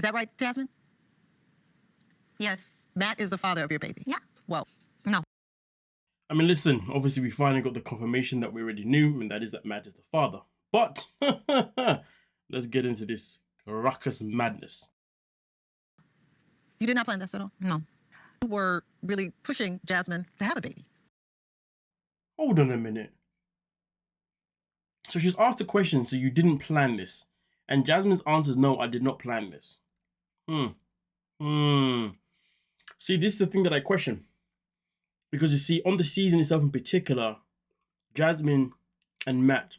Is that right, Jasmine? Yes. Matt is the father of your baby? Yeah. Well, No. I mean, listen, obviously we finally got the confirmation that we already knew, and that is that Matt is the father. But let's get into this ruckus madness. you did not plan this at all? No. You were really pushing Jasmine to have a baby. Hold on a minute. So she's asked a question, so you didn't plan this. And Jasmine's answer is, no, I did not plan this. See, this is the thing that I question. Because you see, on the season itself in particular, Jasmine and Matt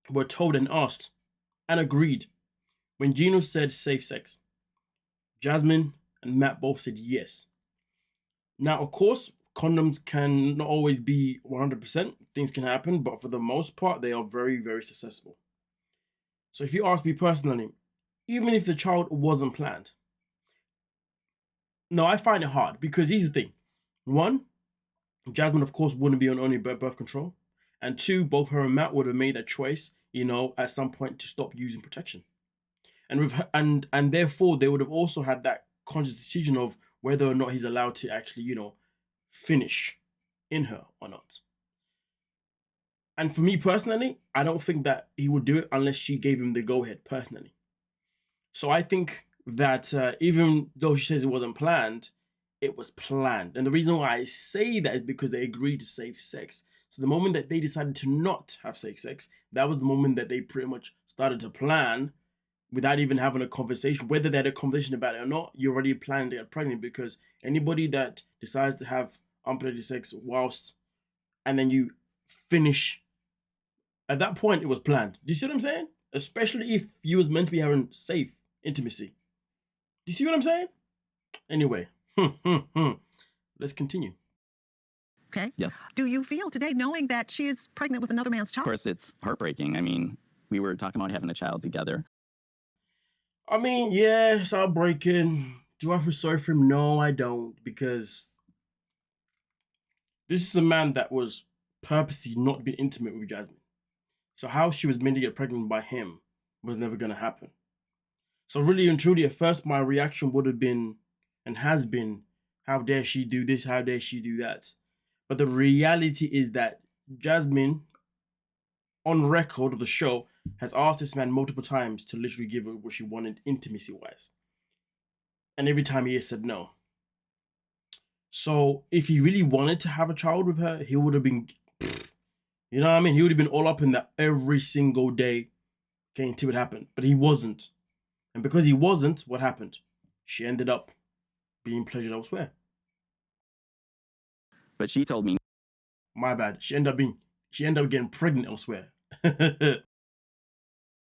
were told and asked and agreed when Gino said safe sex. Jasmine and Matt both said yes. Now, of course, condoms can not always be 100%. Things can happen, but for the most part, they are very, very successful. So if you ask me personally, even if the child wasn't planned, no, I find it hard because here's the thing. One, Jasmine, of course, wouldn't be on only birth control. And two, both her and Matt would have made a choice, at some point to stop using protection. And therefore, they would have also had that conscious decision of whether or not he's allowed to actually, finish in her or not. And for me personally, I don't think that he would do it unless she gave him the go-ahead personally. So I think that even though she says it wasn't planned, it was planned. And the reason why I say that is because they agreed to safe sex. So the moment that they decided to not have safe sex, that was the moment that they pretty much started to plan without even having a conversation. Whether they had a conversation about it or not, you already planned to get pregnant, because anybody that decides to have unprotected sex whilst and then you finish, at that point it was planned. Do you see what I'm saying? Especially if you was meant to be having safe intimacy. Do you see what I'm saying? Anyway, let's continue. Okay. Yes. Do you feel today, knowing that she is pregnant with another man's Of child? course, it's heartbreaking. I mean, we were talking about having a child together. I mean, yeah, it's heartbreaking. Do I feel sorry for him? No, I don't, because this is a man that was purposely not being intimate with Jasmine. So how she was meant to get pregnant by him was never going to happen. So really and truly, at first, my reaction would have been, and has been, how dare she do this? How dare she do that? But the reality is that Jasmine, on record of the show, has asked this man multiple times to literally give her what she wanted intimacy-wise. And every time he has said no. So if he really wanted to have a child with her, he would have been, you know what I mean? He would have been all up in that every single day, okay, until it happened. But he wasn't. And because he wasn't, what happened? She ended up being pleasured elsewhere. But she told me, My bad. She ended up getting pregnant elsewhere.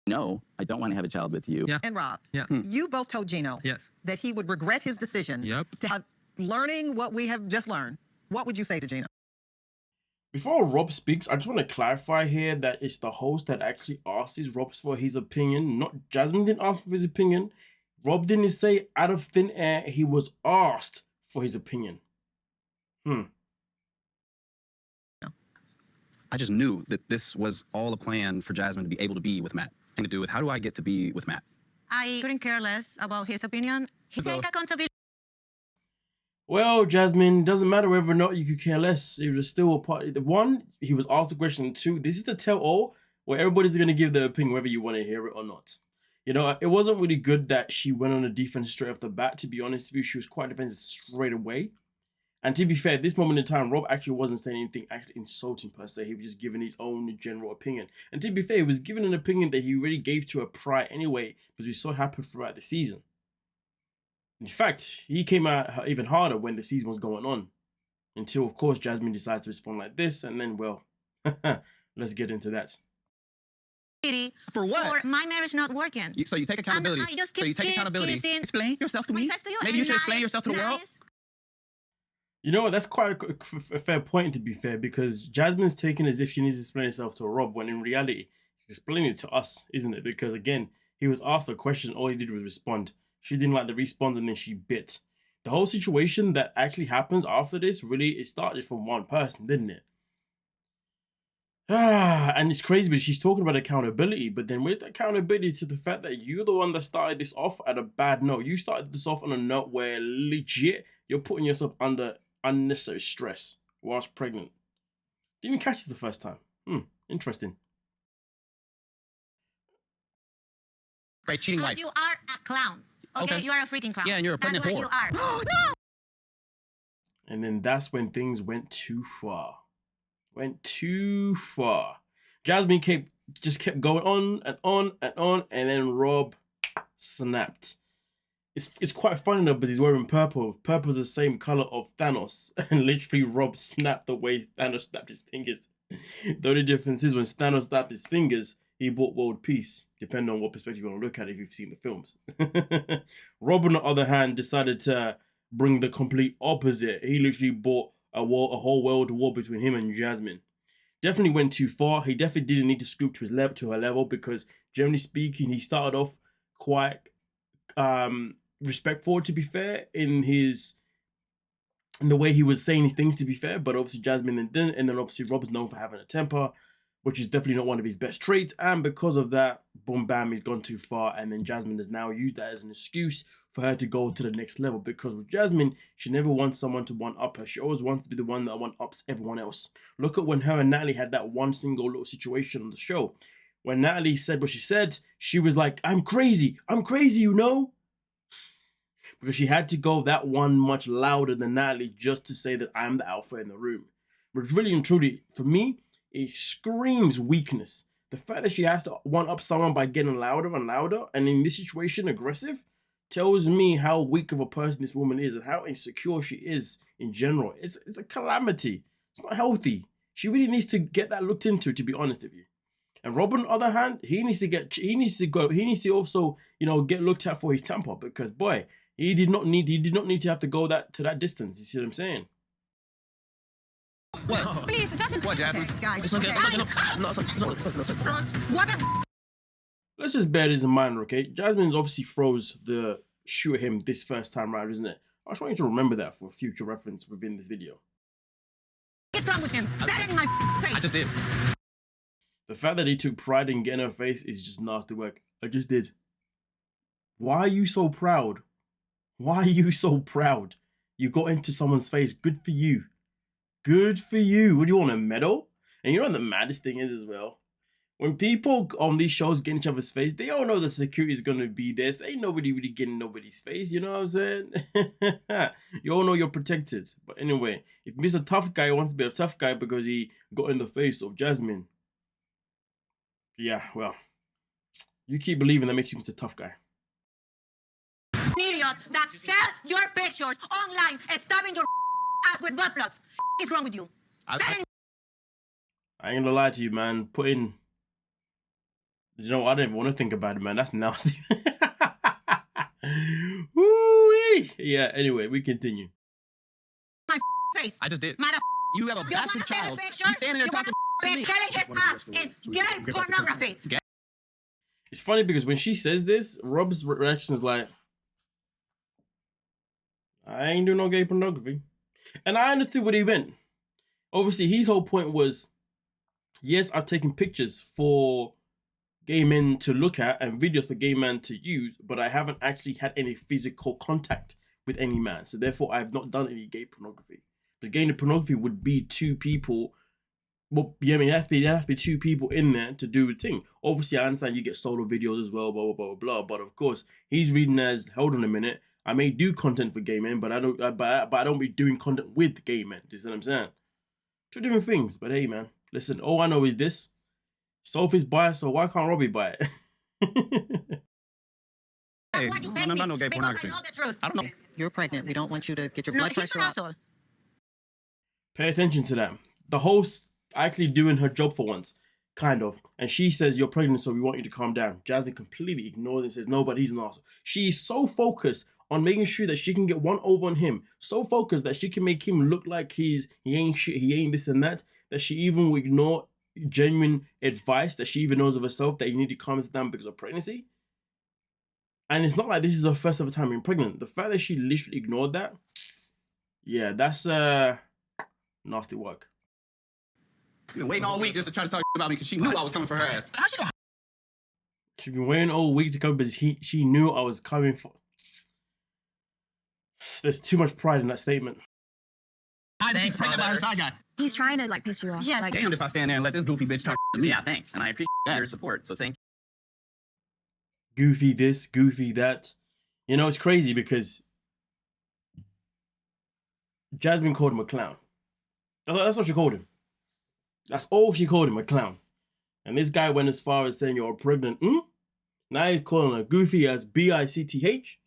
no, I don't want to have a child with you. Yeah. And Rob, Yeah. you both told Gino Yes. that he would regret his decision Yep. to have learning what we have just learned. What would you say to Gino? Before Rob speaks, I just want to clarify here that it's the host that actually asks Rob for his opinion. Not Jasmine didn't ask for his opinion. Rob didn't say out of thin air. He was asked for his opinion. I just knew that this was all a plan for Jasmine to be able to be with Matt. And to do with, how do I get to be with Matt? I couldn't care less about his opinion. He take accountability. Well, Jasmine, doesn't matter whether or not you could care less. It was still a part. One, he was asked the question. And two, this is the tell-all where everybody's going to give their opinion whether you want to hear it or not. It wasn't really good that she went on a defense straight off the bat. To be honest with you, she was quite defensive straight away. And to be fair, at this moment in time, Rob actually wasn't saying anything actually insulting per se. He was just giving his own general opinion. And to be fair, he was giving an opinion that he already gave to her prior anyway, because we saw it happen throughout the season. In fact, he came out even harder when the season was going on. Until, of course, Jasmine decides to respond like this. And then, well, let's get into that. For what? For my marriage not working. So you take accountability. And I just So you keep take accountability. kissing Explain yourself to me. myself to you. Maybe you should explain yourself to the world. You know what? That's quite a fair point, to be fair, because Jasmine's taking as if she needs to explain herself to Rob, when in reality, she's explaining it to us, isn't it? Because again, he was asked a question, all he did was respond. She didn't like the response, and then she bit. The whole situation that actually happens after this, really, it started from one person, didn't it? And it's crazy because she's talking about accountability, but then where's the accountability to the fact that you're the one that started this off at a bad note? You started this off on a note where legit you're putting yourself under unnecessary stress whilst pregnant. Didn't catch it the first time. Interesting. Right, cheating Because wife. you are a clown. Okay? You are a freaking clown. Yeah, and you're a That's pregnant what whore. you are. And then that's when things went too far. Went too far. Jasmine just kept going on and on and on, and then Rob snapped. It's quite funny though, because he's wearing purple. Purple's the same color of Thanos, and literally Rob snapped the way Thanos snapped his fingers. The only difference is when Thanos snapped his fingers, he brought world peace, depending on what perspective you want to look at it if you've seen the films. Rob, on the other hand, decided to bring the complete opposite. He literally brought a whole world war between him and Jasmine. Definitely went too far. He definitely didn't need to scoop to her level, because generally speaking, he started off quite respectful, to be fair, in the way he was saying his things, to be fair. But obviously Jasmine and then obviously Rob's known for having a temper, which is definitely not one of his best traits. And because of that, boom, bam, he's gone too far. And then Jasmine has now used that as an excuse for her to go to the next level. Because with Jasmine, she never wants someone to one-up her. She always wants to be the one that one-ups everyone else. Look at when her and Natalie had that one single little situation on the show. When Natalie said what she said, she was like, I'm crazy, you know? Because she had to go that one much louder than Natalie just to say that I'm the alpha in the room. But really and truly, for me, it screams weakness. The fact that she has to one-up someone by getting louder and louder, and in this situation aggressive, tells me how weak of a person this woman is and how insecure she is in general. It's a calamity. It's not healthy. She really needs to get that looked into, to be honest with you. And Rob, on the other hand, he needs to also, get looked at for his temper, because boy, he did not need to have to go to that distance. You see what I'm saying? What? Please, Jasmine. What, Jasmine? Okay, guys. It's okay. What the Let's just bear this in mind, okay? Jasmine obviously throws the shoe at him this first time round, isn't it? I just want you to remember that for future reference within this video. f*** is wrong with him? Say it in my face. I just did. The fact that he took pride in getting her face is just nasty work. I just did. Why are you so proud? Why are you so proud? You got into someone's face. Good for you. Good for you. What do you want, a medal? And you know what the maddest thing is as well? When people on these shows get in each other's face, they all know the security is going to be there. So ain't nobody really getting nobody's face. You know what I'm saying? You all know you're protected. But anyway, if Mr. Tough Guy wants to be a tough guy because he got in the face of Jasmine, yeah, well, you keep believing that makes you Mr. Tough Guy. Idiot that sell your pictures online and stabbing your ass with butt plugs. What is wrong with you? I ain't gonna lie to you, man. Put in. I don't even want to think about it, man. That's nasty. Woo-wee. Yeah, anyway, we continue. My face. I just did. Mother. You have a You bastard wanna see the child. pictures? You standing there You talking wanna selling his ass in gay pornography. It's funny because when she says this, Rob's reaction is like, I ain't doing no gay pornography. And I understood what he meant. Obviously, his whole point was, yes, I've taken pictures for gay men to look at and videos for gay men to use, but I haven't actually had any physical contact with any man. So therefore, I have not done any gay pornography. But gay pornography would be two people. Well, yeah, I mean, there has to be two people in there to do the thing. Obviously, I understand you get solo videos as well, blah, blah, blah, blah. But of course, he's reading as, hold on a minute, I may do content for gay men, but I don't be doing content with gay men. Do you see what I'm saying? Two different things. But hey, man, listen, all I know is this. Sophie's biased, so why can't Robbie buy it? Hey, Why you I'm hate not me? no gay Because pornography. I know the truth. I don't know. You're pregnant. We don't want you to get your No, blood he's pressure an up. asshole. Pay attention to that. The host actually doing her job for once, kind of. And she says, you're pregnant, so we want you to calm down. Jasmine completely ignores it and says, no, but he's an asshole. She's so focused on making sure that she can get one over on him. So focused that she can make him look like he ain't shit, he ain't this and that she even will ignore genuine advice that she even knows of herself that you need to calm down because of pregnancy. And it's not like this is her first ever time being pregnant. The fact that she literally ignored that, yeah, that's nasty work. She's been waiting all week just to try to talk about me because she knew I was coming for her ass. How she know? She's been waiting all week to come because she knew I was coming for. There's too much pride in that statement. She's pregnant by her side guy. He's trying to like piss you off. Yes. Like, Damned if I stand there and let this goofy bitch talk to me. Yeah, thanks. And I appreciate your support. So thank you. Goofy this, goofy that. You know, it's crazy because Jasmine called him a clown. That's what she called him. That's all she called him, a clown. And this guy went as far as saying you're pregnant. Now he's calling her goofy as B-I-C-T-H.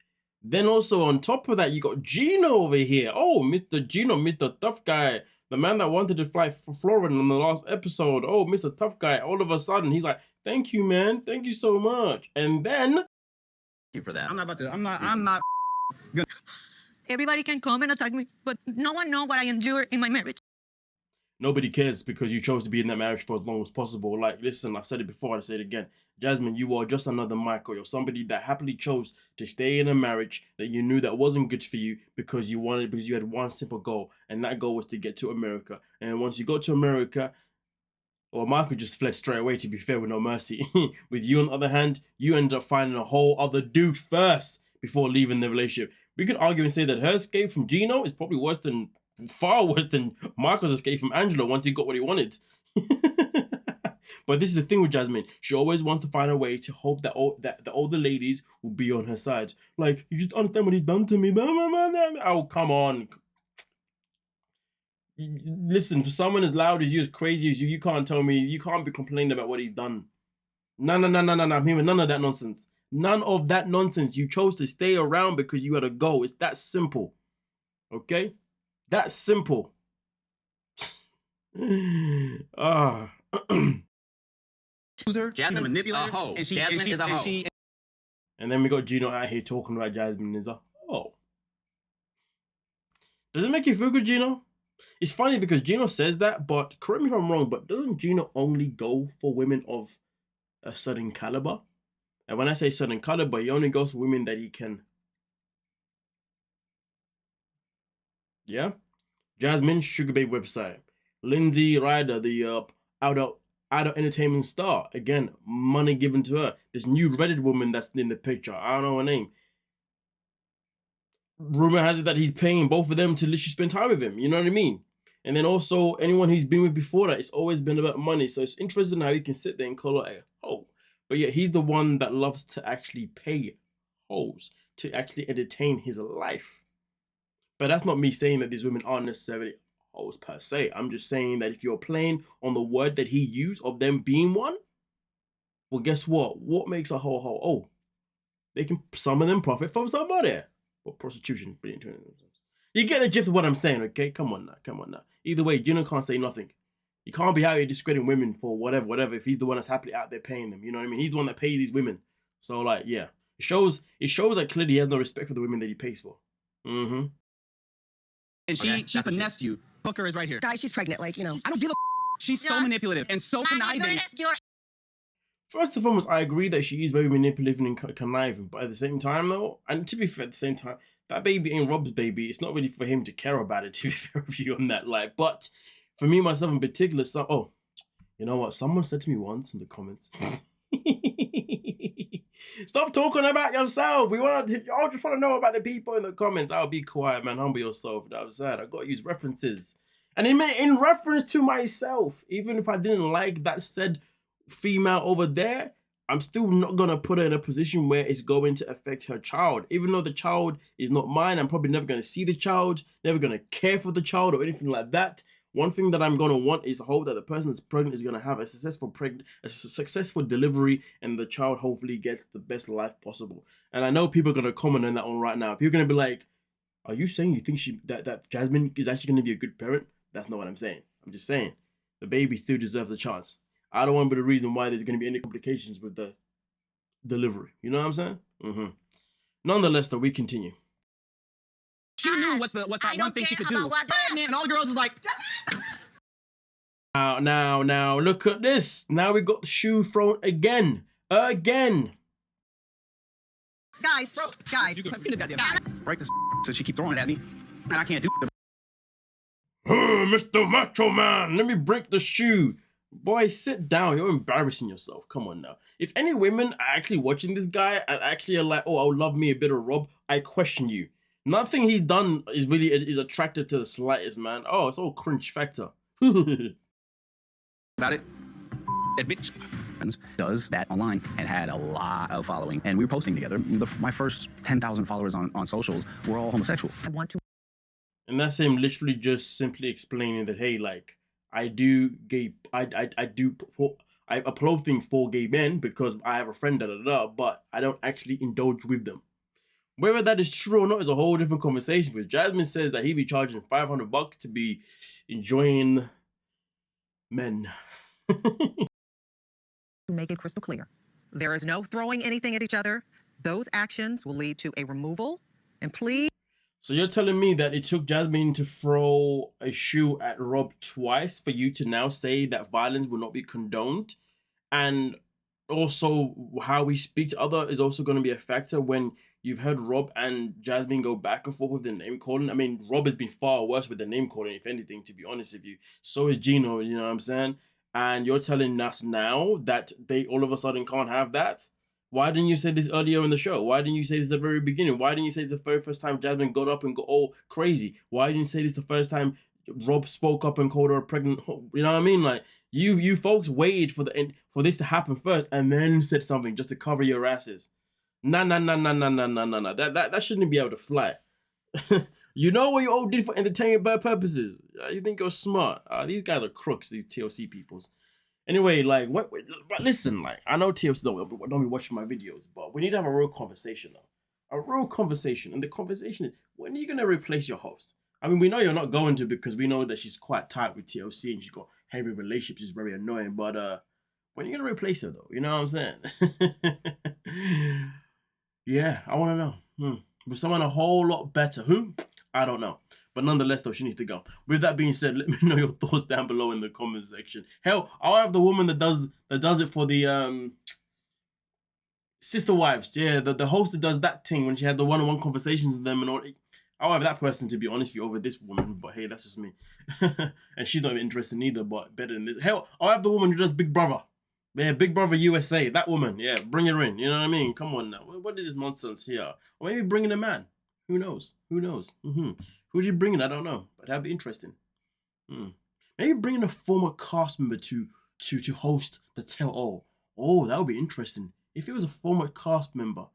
Then also on top of that, you got Gino over here. Oh, Mr. Gino, Mr. Tough Guy. The man that wanted to fly for Florida in the last episode. Oh, Mr. Tough Guy. All of a sudden, he's like, thank you, man. Thank you so much. And then... Thank you for that. I'm not gonna... Everybody can come and attack me, but no one knows what I endure in my marriage. Nobody cares because you chose to be in that marriage for as long as possible. Like, listen, I've said it before, I'll say it again. Jasmine, you are just another Michael. You're somebody that happily chose to stay in a marriage that you knew that wasn't good for you because you had one simple goal, and that goal was to get to America. And once you got to America, well, Michael just fled straight away, to be fair, with no mercy. With you, on the other hand, you ended up finding a whole other dude first before leaving the relationship. We could argue and say that her escape from Gino is probably far worse than Michael's escape from Angelo once he got what he wanted. But this is the thing with Jasmine. She always wants to find a way to hope that the older ladies will be on her side. Like, you just understand what he's done to me. Oh, come on. Listen, for someone as loud as you, as crazy as you can't tell me, you can't be complaining about what he's done. No. I'm hearing none of that nonsense. None of that nonsense. You chose to stay around because you had a goal. It's that simple. Okay? That's simple. Loser. She's a Jasmine's manipulator. a hoe. And she, Jasmine is a hoe. And then we got Gino out here talking about Jasmine is a hoe. Does it make you feel good, Gino? It's funny because Gino says that, but correct me if I'm wrong, but doesn't Gino only go for women of a certain caliber? And when I say certain caliber, he only goes for women that he can... Yeah? Jasmine, Sugar Babe website. Lindsay Ryder, the adult entertainment star. Again, money given to her. This new Reddit woman that's in the picture. I don't know her name. Rumor has it that he's paying both of them to literally spend time with him. You know what I mean? And then also, anyone he's been with before that, it's always been about money. So it's interesting how he can sit there and call her a hoe. But yeah, he's the one that loves to actually pay hoes to actually entertain his life. But that's not me saying that these women aren't necessarily hoes per se. I'm just saying that if you're playing on the word that he used of them being one, well, guess what? What makes a hoe hoe? Oh, some of them profit from somebody. Or prostitution. You get the gist of what I'm saying, okay? Come on now. Either way, Gino can't say nothing. You can't be out here discrediting women for whatever, if he's the one that's happily out there paying them. You know what I mean? He's the one that pays these women. So, like, yeah. It shows that clearly he has no respect for the women that he pays for. Mm-hmm. And she finessed you. Hooker is right here. guys, she's pregnant. Like, you know. I don't give a She's so manipulative and so conniving. First and foremost, I agree that she is very manipulative and conniving, but at the same time, though, and to be fair, at the same time, that baby ain't Rob's baby. It's not really for him to care about it, to be fair with you on that. Like, but for me, myself in particular, you know what? Someone said to me once in the comments, stop talking about yourself. I just want to know about the people in the comments. I'll be quiet, man. Humble yourself. That was sad. I got to use references. And in reference to myself, even if I didn't like that said female over there, I'm still not gonna put her in a position where it's going to affect her child. Even though the child is not mine, I'm probably never gonna see the child, never gonna care for the child or anything like that. One thing that I'm gonna want is to hope that the person that's pregnant is gonna have a successful delivery, and the child hopefully gets the best life possible. And I know people are gonna comment on that one right now. People are gonna be like, "Are you saying you think that Jasmine is actually gonna be a good parent?" That's not what I'm saying. I'm just saying the baby still deserves a chance. I don't want to be the reason why there's going to be any complications with the delivery. You know what I'm saying? Mm-hmm. Nonetheless, though, we continue. She knew what that one thing she could do. And all the girls was like, Now, look at this. Now we got the shoe thrown again. Guys. break this so she keep throwing it at me, and I can't do it. Oh, Mr. Macho Man, let me break the shoe. Boy, sit down. You're embarrassing yourself. Come on now. If any women are actually watching this guy and actually are like, oh, I would love me a bit of Rob, I question you. Nothing he's done is really is attractive to the slightest, man. Oh, it's all cringe factor. About it. Admits does that online and had a lot of following, and we were posting together. My first 10,000 followers on socials were all homosexual. I want to. And that's him literally just simply explaining that, hey, like, I do upload things for gay men because I have a friend, but I don't actually indulge with them. Whether that is true or not is a whole different conversation, because Jasmine says that he'd be charging $500 to be enjoying men. To make it crystal clear, there is no throwing anything at each other. Those actions will lead to a removal. And please. So you're telling me that it took Jasmine to throw a shoe at Rob twice for you to now say that violence will not be condoned? And also how we speak to other is also going to be a factor when you've heard Rob and Jasmine go back and forth with the name calling. I mean, Rob has been far worse with the name calling, if anything, to be honest with you. So is Gino, you know what I'm saying? And you're telling us now that they all of a sudden can't have that? Why didn't you say this earlier in the show? Why didn't you say this at the very beginning? Why didn't you say this the very first time Jasmine got up and got all crazy? Why didn't you say this the first time Rob spoke up and called her a pregnant? You know what I mean? Like, you folks waited for this to happen first and then said something just to cover your asses. Nah. That shouldn't be able to fly. You know what you all did for entertainment purposes. You think you're smart. These guys are crooks, these TLC peoples. Anyway, like, listen, like, I know TLC don't be watching my videos, but we need to have a real conversation now. A real conversation. And the conversation is, when are you going to replace your host? I mean, we know you're not going to, because we know that she's quite tight with TLC and she's got heavy relationships. She's very annoying. But when are you going to replace her, though? You know what I'm saying? Yeah, I want to know. With someone a whole lot better. Who? I don't know. But nonetheless, though, she needs to go. With that being said, let me know your thoughts down below in the comment section. Hell, I'll have the woman that does it for the sister wives. Yeah, the host that does that thing when she has the one-on-one conversations with them and all. I'll have that person, to be honest with you, over this woman. But hey, that's just me. And she's not even interested either, but better than this. Hell, I'll have the woman who does Big Brother. Yeah, Big Brother USA. That woman. Yeah, bring her in. You know what I mean? Come on now. What is this nonsense here? Or maybe bring in a man. Who knows? Who knows? Who'd you bring in? I don't know. But that'd be interesting. Maybe bring in a former cast member to host the tell-all. Oh, that would be interesting. If it was a former cast member.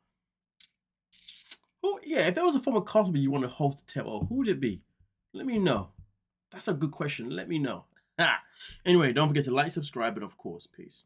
Oh, yeah, if there was a former cast member you want to host the tell-all, who would it be? Let me know. That's a good question. Let me know. Anyway, don't forget to like, subscribe, and of course, peace.